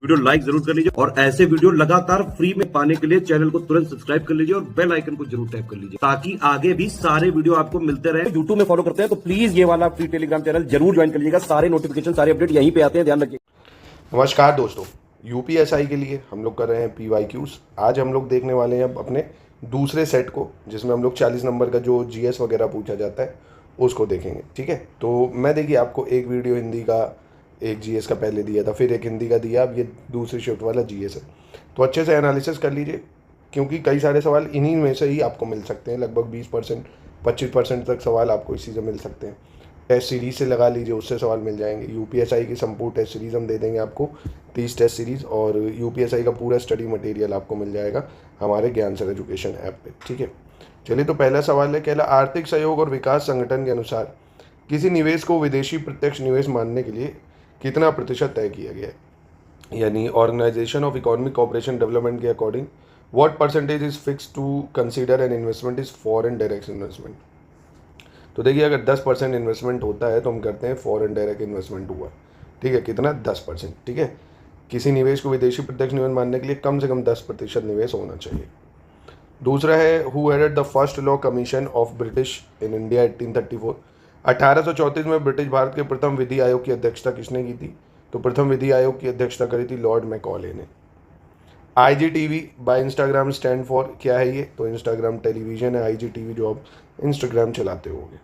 Video like जरूर कर लीजिए और ऐसे वीडियो लगातार फ्री में पाने के लिए चैनल को तुरंत सब्सक्राइब कर लीजिए और बेल आइकन को जरूर टैप कर लीजिए ताकि आगे भी सारे वीडियो आपको मिलते रहे। यूट्यूब में फॉलो करते हैं तो प्लीज ये वाला फ्री टेलीग्राम चैनल जरूर ज्वाइन कर लीजिएगा। सारे नोटिफिकेशन सारे अपडेट यहीं पे आते हैं, ध्यान रखिए। नमस्कार दोस्तों, यूपीएसआई के लिए हम लोग कर रहे हैं पीवाईक्यूज। आज हम लोग देखने वाले हैं अब अपने दूसरे सेट को, जिसमें हम लोग 40 नंबर का जो जीएस वगैरह पूछा जाता है उसको देखेंगे। ठीक है, तो मैं देखिए आपको एक वीडियो हिंदी का, एक जीएस का पहले दिया था, फिर एक हिंदी का दिया, अब ये दूसरी शिफ्ट वाला जीएस है। तो अच्छे से एनालिसिस कर लीजिए क्योंकि कई सारे सवाल इन्हीं में से ही आपको मिल सकते हैं। लगभग 20% 25% तक सवाल आपको इसी से मिल सकते हैं। टेस्ट सीरीज से लगा लीजिए, उससे सवाल मिल जाएंगे। यूपीएसआई की संपूर्ण टेस्ट सीरीज हम दे देंगे आपको 30 टेस्ट सीरीज, और यूपीएसआई का पूरा स्टडी मटेरियल आपको मिल जाएगा हमारे ज्ञान सर एजुकेशन ऐप पे। ठीक है, चलिए तो पहला सवाल है, कहला आर्थिक सहयोग और विकास संगठन के अनुसार किसी निवेश को विदेशी प्रत्यक्ष निवेश मानने के लिए कितना प्रतिशत तय किया गया है। यानी organisation of economic cooperation development के according what percentage is fix to consider an investment is foreign direct investment. तो देखिए अगर 10% इन्वेस्टमेंट होता है तो हम करते हैं फॉरेन डायरेक्ट इन्वेस्टमेंट हुआ। ठीक है, कितना? 10%। ठीक है, किसी निवेश को विदेशी प्रत्यक्ष निवेश मानने के लिए कम से कम 10% निवेश होना चाहिए। दूसरा है, who headed the first law commission of British in India 1834। 1834 में ब्रिटिश भारत के प्रथम विधि आयोग की अध्यक्षता किसने की थी? तो प्रथम विधि आयोग की अध्यक्षता करी थी लॉर्ड मैकॉले ने। IGTV by Instagram stand for क्या है ये? तो इंस्टाग्राम टेलीविजन है, IGTV जो आप इंस्टाग्राम चलाते होंगे।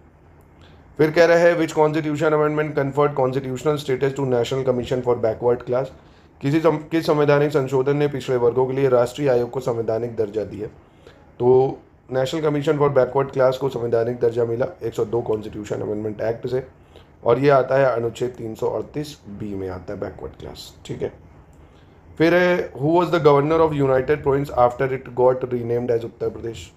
फिर कह रहा है, which constitution amendment conferred constitutional status to national commission for backward class. किस संवैधानिक संशोधन ने पिछड़े वर्गों के लिए राष्ट्रीय आयोग को संवैधानिक दर्जा दिया? तो national commission for backward class को संवैधानिक दर्जा मिला 102 कॉन्स्टिट्यूशन अमेंडमेंट एक्ट से, और ये आता है अनुच्छेद 338B में आता है बैकवर्ड क्लास। ठीक है, फिर है, who was the governor of United Province after it got renamed as Uttar Pradesh.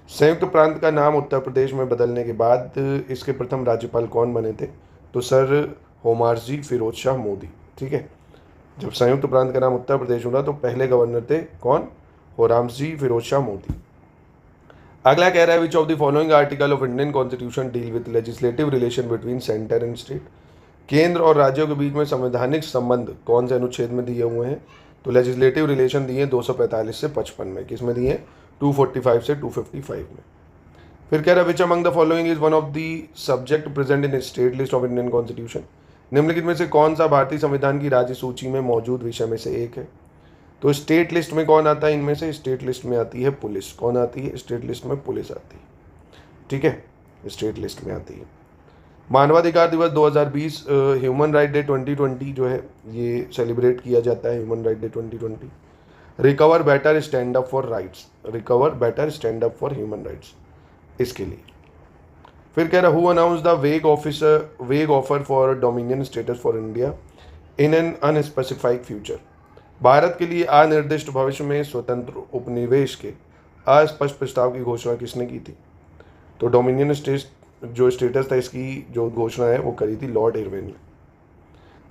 संयुक्त प्रांत का नाम उत्तर प्रदेश में बदलने के बाद इसके प्रथम राज्यपाल कौन बने थे? तो सर होमार्जी फिरोज शाह मोदी। ठीक है, जब संयुक्त प्रांत का नाम उत्तर प्रदेश हुआ तो पहले गवर्नर थे कौन? होरामजी फिरोज शाह मोदी। अगला कह रहा है, विच of the following article of Indian constitution deal with legislative relation between centre and state. केंद्र और राज्यों के बीच में संवैधानिक संबंध कौन से अनुच्छेद में दिए हुए हैं? तो लेजिस्लेटिव रिलेशन दिए 245 से 55 में। किस में दिए? 245 से 255 में। फिर कह रहा है, which among the following is one of the subject present in state list of Indian constitution. निम्नलिखित में से कौन सा भारतीय संविधान की राज्य सूची में मौजूद विषय में से एक है? तो स्टेट लिस्ट में कौन आता है? इनमें से स्टेट लिस्ट में आती है पुलिस। कौन आती है? स्टेट लिस्ट में पुलिस आती है। ठीक है, स्टेट लिस्ट में आती है। मानवाधिकार दिवस 2020, ह्यूमन राइट डे 2020 जो है ये सेलिब्रेट किया जाता है, human right day 2020। Recover better stand up for rights, recover better stand up for human rights, इसके लिए। फिर कह रहा, हु अनाउंस द वेग offer for dominion status for India in an unspecified future. Bharat के लिए अनिर्दिष्ट भविष्य में स्वतंत्र उपनिवेश के अस्पष्ट प्रस्ताव की घोषणा किसने की थी? तो डोमिनियन जो स्टेटस था इसकी जो घोषणा है वो करी थी लॉर्ड इरविन ने।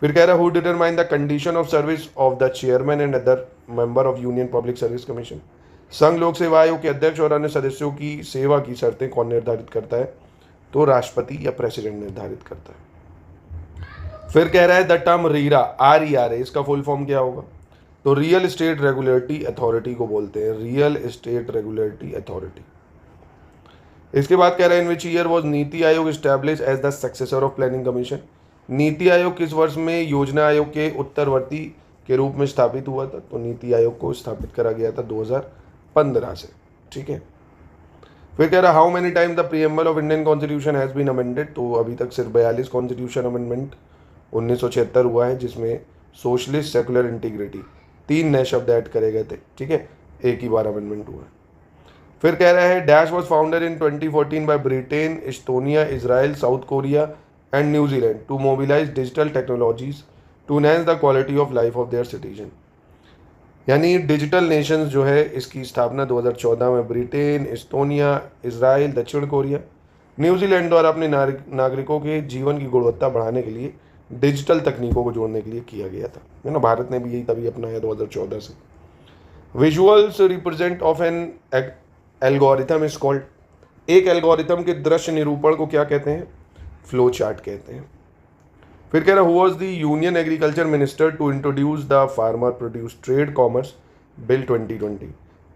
फिर कह रहा, who determine the condition of service of the chairman and other member of union public service commission. संघ लोक सेवा आयोग के अध्यक्ष और अन्य सदस्यों की सेवा की शर्तें कौन निर्धारित करता है? तो राष्ट्रपति या प्रेसिडेंट निर्धारित करता है। फिर कह रहा है, द टर्म रीरा, RERA, इसका फुल फॉर्म क्या होगा? तो रियल एस्टेट रेगुलेटरी अथॉरिटी को बोलते हैं, रियल एस्टेट रेगुलेटरी अथॉरिटी। इसके बाद कह रहे हैं, in which year was NITI Aayog establish as the successor of planning commission. NITI Aayog किस वर्ष में योजना आयोग के उत्तरवर्ती के रूप में स्थापित हुआ था? तो नीति आयोग को स्थापित करा गया था 2015 से। ठीक है, फिर कह रहा, how many time the preamble of Indian constitution has been amended. तो अभी तक सिर्फ 42 कॉन्स्टिट्यूशन अमेंडमेंट 1976 हुआ है, जिसमें सोशलिस्ट, सेकुलर, इंटीग्रिटी 3 नए शब्द ऐड करे गए थे। ठीक है, एक ही बार अमेंडमेंट हुआ है। फिर कह रहा है, dash was founded in 2014 by Britain, Estonia, Israel, South Korea and New Zealand to mobilize digital technologies to enhance the quality of life of their citizen. यानी डिजिटल नेशंस जो है इसकी स्थापना 2014 में ब्रिटेन, एस्टोनिया, इजराइल, दक्षिण कोरिया, न्यूजीलैंड द्वारा अपने नागरिकों के जीवन की गुणवत्ता बढ़ाने के लिए डिजिटल तकनीकों को जोड़ने के लिए किया गया था, है ना। भारत ने भी यही तभी अपनाया 2014 से। Visuals represent of an algorithm is called. एक एल्गोरिथम के दृश्य निरूपण को क्या कहते हैं? फ्लो चार्ट कहते हैं। फिर कह रहा who was the union agriculture minister to introduce the farmer produce trade commerce bill 2020।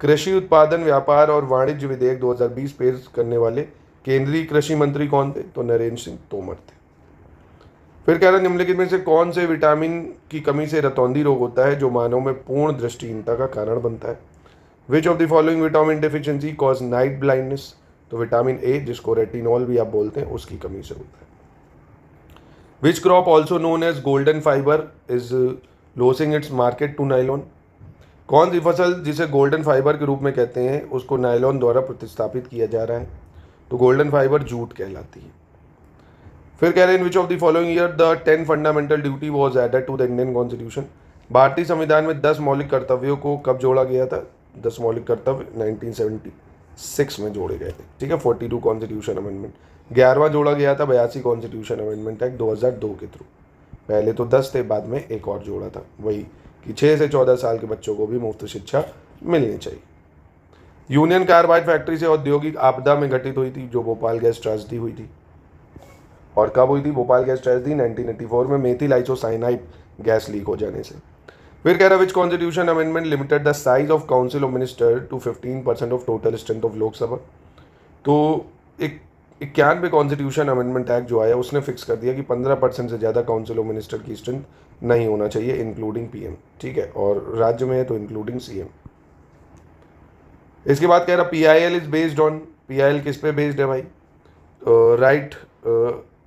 कृषि उत्पादन व्यापार और वाणिज्य विधेयक 2020 पेश करने वाले केंद्रीय कृषि मंत्री कौन थे? तो नरेंद्र सिंह तोमर थे। फिर कह रहा निम्नलिखित में से कौन से विटामिन की कमी से रतौंधी रोग होता है जो मानव में पूर्ण दृष्टिहीनता का कारण बनता है? विच of the following vitamin deficiency cause night blindness? तो विटामिन ए, जिसको रेटिनॉल भी आप बोलते हैं, उसकी कमी से होता है। Which crop also known as golden fibre is losing its market to nylon? कौन सी फसल जिसे गोल्डन फाइबर के रूप में कहते हैं उसको नायलॉन द्वारा प्रतिस्थापित किया जा रहा है? तो गोल्डन फाइबर जूट कहलाती है। फिर कह रहे हैं in which of the following year the 10 fundamental duty was added to the Indian constitution? भारतीय संविधान में 10 मौलिक कर्तव्यों को कब जोड़ा गया था? 10 मौलिक कर्तव्य 1976 में जोड़े गए थे। ठीक है, 42 कॉन्स्टिट्यूशन अमेंडमेंट। 11वां जोड़ा गया था 82 कॉन्स्टिट्यूशन अमेंडमेंट एक्ट 2002 के थ्रू। पहले तो 10 थे, बाद में एक और जोड़ा था, वही कि 6 से 14 साल के बच्चों को भी मुफ्त शिक्षा मिलनी चाहिए। यूनियन कार्बाइड फैक्ट्री से औद्योगिक आपदा में घटित हुई थी जो भोपाल गैस ट्रेजेडी हुई थी। और कब हुई थी भोपाल गैस ट्रेजेडी? 1984 में मेथिल आइसोसाइनाइड गैस लीक हो जाने से। फिर कह रहा which constitution amendment limited the size of council of minister to 15% of total strength of Lok Sabha? तो 91 कॉन्स्टिट्यूशन अमेंडमेंट एक्ट जो आया उसने फिक्स कर दिया कि 15% से ज़्यादा काउंसिल ऑफ मिनिस्टर की स्ट्रेंथ नहीं होना चाहिए, इंक्लूडिंग पीएम। ठीक है, और राज्य में है तो इंक्लूडिंग सीएम। इसके बाद कह रहा PIL is based on, PIL किस पे बेस्ड है भाई? राइट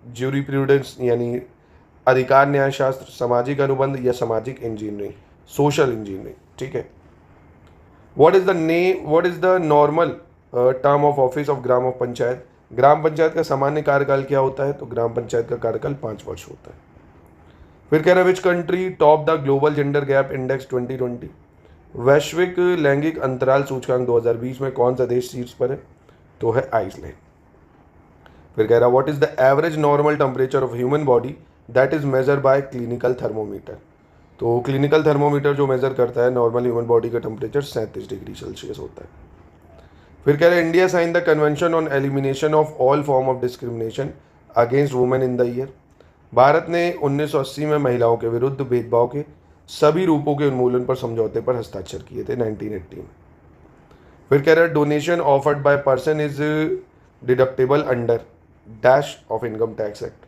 ज्यूरिप्रूडेंस यानी अधिकार न्याय शास्त्र, सामाजिक अनुबंध या सामाजिक इंजीनियरिंग, सोशल इंजीनियरिंग। ठीक है। What is the normal term of office of gram panchayat? ग्राम पंचायत का सामान्य कार्यकाल क्या होता है? तो ग्राम पंचायत का कार्यकाल 5 वर्ष होता है। फिर कह रहा है which country top the global gender gap index 2020? वैश्विक लैंगिक अंतराल सूचकांक 2020 में कौन सा देश शीर्ष पर है? तो है आइसलैंड। फिर कह रहा what is the average normal temperature of human body that is measure by clinical thermometer? तो क्लिनिकल थर्मोमीटर जो मेजर करता है नॉर्मल ह्यूमन बॉडी का टेम्परेचर 37 डिग्री सेल्सियस होता है। फिर कह रहे हैं India sign the convention on elimination of all form of discrimination against women in the year? भारत ने 1980 में महिलाओं के विरुद्ध भेदभाव के सभी रूपों के उन्मूलन पर समझौते पर हस्ताक्षर किए थे 1980 में। फिर कह रहा है donation offered by person is deductible under dash of income tax act?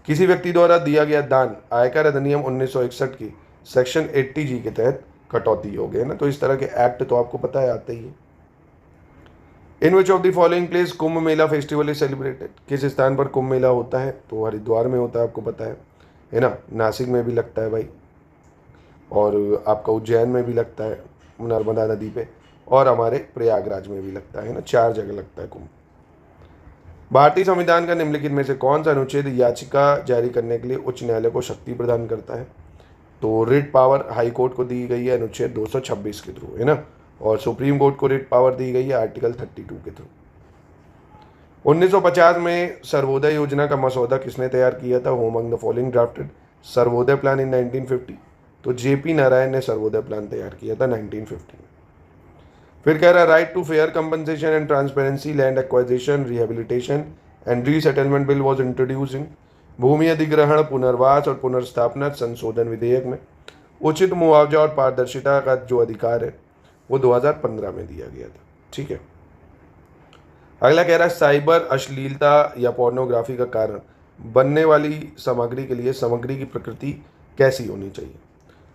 किसी व्यक्ति द्वारा दिया गया दान आयकर अधिनियम 1961 की सेक्शन 80G के तहत कटौती योग्य है ना। तो इस तरह के एक्ट तो आपको पता है आते ही है। In which of the following place Kumbh Mela festival is celebrated? किस स्थान पर कुंभ मेला होता है? तो हरिद्वार में होता है, आपको पता है ना। नासिक में भी लगता है भाई, और आपका उज्जैन में भी लगता है नर्मदा नदी पे, और हमारे प्रयागराज में भी लगता है ना। 4 जगह लगता है कुंभ। भारतीय संविधान का निम्नलिखित में से कौन सा अनुच्छेद याचिका जारी करने के लिए उच्च न्यायालय को शक्ति प्रदान करता है? तो रिट पावर हाई कोर्ट को दी गई है अनुच्छेद 226 के थ्रू, है ना। और सुप्रीम कोर्ट को रिट पावर दी गई है आर्टिकल 32 के थ्रू। 1950 में सर्वोदय योजना का मसौदा किसने तैयार किया था? Who among the following drafted Sarvodaya plan in 1950? तो JP नारायण ने सर्वोदय प्लान तैयार किया था 1950 में। फिर कह रहा है right to fair compensation and transparency land acquisition rehabilitation and resettlement bill was introduce in? भूमि अधिग्रहण, पुनर्वास और पुनर्स्थापना संशोधन विधेयक में उचित मुआवजा और पारदर्शिता का जो अधिकार है वो 2015 में दिया गया था। ठीक है। अगला कह रहा है साइबर अश्लीलता या पोर्नोग्राफी का कारण बनने वाली सामग्री के लिए सामग्री की प्रकृति कैसी होनी चाहिए?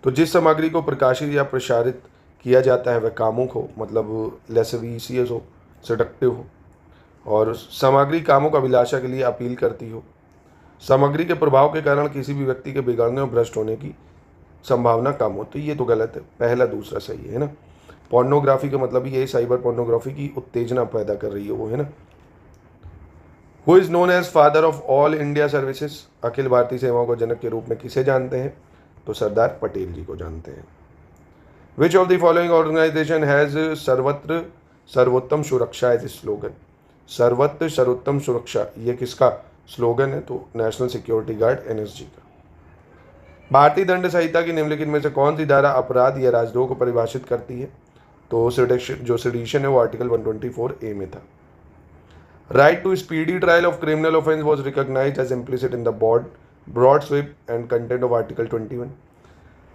तो जिस सामग्री को प्रकाशित या प्रसारित किया जाता है वह कामुक हो, मतलब लेसविशियस हो, सेडक्टिव हो, और सामग्री कामुक अभिलाषा के लिए अपील करती हो। सामग्री के प्रभाव के कारण किसी भी व्यक्ति के बिगड़ने और भ्रष्ट होने की संभावना कम होती है। ये तो गलत है, पहला दूसरा सही है ना। पोर्नोग्राफी का मतलब ये साइबर पोर्नोग्राफी की उत्तेजना पैदा कर रही है वो, है ना। Who is known as father of all India services? अखिल भारतीय सेवाओं को जनक के रूप में किसे जानते हैं? तो सरदार पटेल जी को जानते हैं। Which of the following organisation has सर्वत्र सर्वोत्तम सुरक्षा एज स्लोगन? सर्वत्र सर्वोत्तम सुरक्षा ये किसका स्लोगन है? तो नेशनल सिक्योरिटी गार्ड NSG का। भारतीय दंड संहिता की निम्नलिखित में से कौन सी धारा अपराध या राजद्रोह को परिभाषित करती है? तो जो सेडिशन है वो आर्टिकल 124A में था। Right to speedy trial of criminal offence was recognised as implicit in the broad sweep and content of article 21,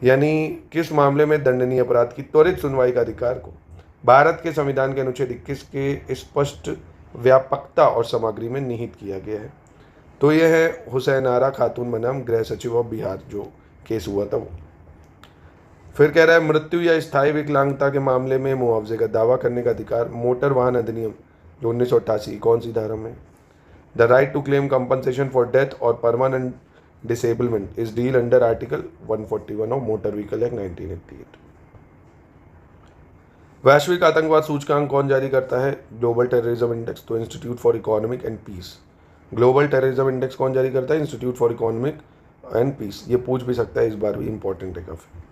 यानी किस मामले में दंडनीय अपराध की त्वरित सुनवाई का अधिकार को भारत के संविधान के अनुच्छेद 21 के स्पष्ट व्यापकता और सामग्री में निहित किया गया है। तो यह है हुसैन आरा खातून बनाम गृह सचिव ऑफ बिहार जो केस हुआ था वो। फिर कह रहा है मृत्यु या स्थायी विकलांगता के मामले में मुआवजे का दावा करने का अधिकार मोटर वाहन अधिनियम जो 1988 कौन सी धारा में? The right to claim compensation for death और permanent disablement is deal under article 141 of motor vehicle act 1988। वैश्विक आतंकवाद सूचकांक कौन जारी करता है? ग्लोबल टेररिज्म इंडेक्स, तो institute for economic and peace. Global terrorism index कौन जारी करता है? Institute for economic and peace. ये पूछ भी सकता है, इस बार भी इंपॉर्टेंट है काफ़ी।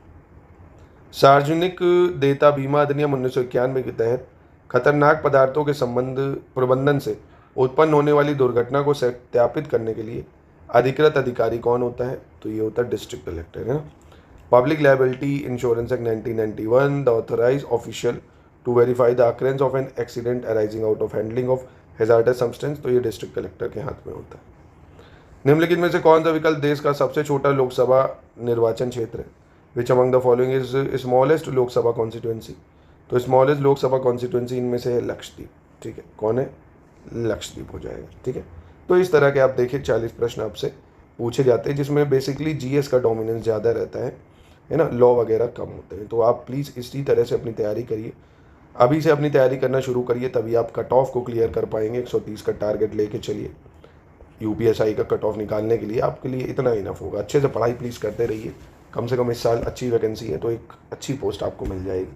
सार्वजनिक देयता बीमा अधिनियम 1991 के तहत खतरनाक पदार्थों के संबंध प्रबंधन से उत्पन्न होने वाली दुर्घटना को सत्यापित करने के लिए अधिकृत अधिकारी कौन होता है? तो ये होता है डिस्ट्रिक्ट कलेक्टर, है ना। Public liability insurance act 1991, the authorise official to verify the occurrence of an accident arising out of handling of hazardous substance, तो ये डिस्ट्रिक्ट कलेक्टर के हाथ में होता है। निम्नलिखित में से कौन सा विकल्प देश का सबसे छोटा लोकसभा निर्वाचन क्षेत्र है? Which among the following is smallest Lok Sabha constituency? तो स्मॉलेस्ट लोकसभा कॉन्स्टिट्यूएंसी इनमें से है लक्षद्वीप, ठीक है। कौन है? लक्षद्वीप हो जाएगा, ठीक है। तो इस तरह के आप देखिए 40 प्रश्न आपसे पूछे जाते हैं जिसमें बेसिकली जीएस का डोमिनेंस ज़्यादा रहता है ना, लॉ वगैरह कम होते हैं। तो आप प्लीज़ इसी तरह से अपनी तैयारी करिए, अभी से अपनी तैयारी करना शुरू करिए, तभी आप कट ऑफ को क्लियर कर पाएंगे। 130 का टारगेट लेके चलिए, यूपीएसआई का कट ऑफ निकालने के लिए आपके लिए इतना इनफ होगा। अच्छे से पढ़ाई प्लीज़ करते रहिए, कम से कम इस साल अच्छी वैकेंसी है तो एक अच्छी पोस्ट आपको मिल जाएगी।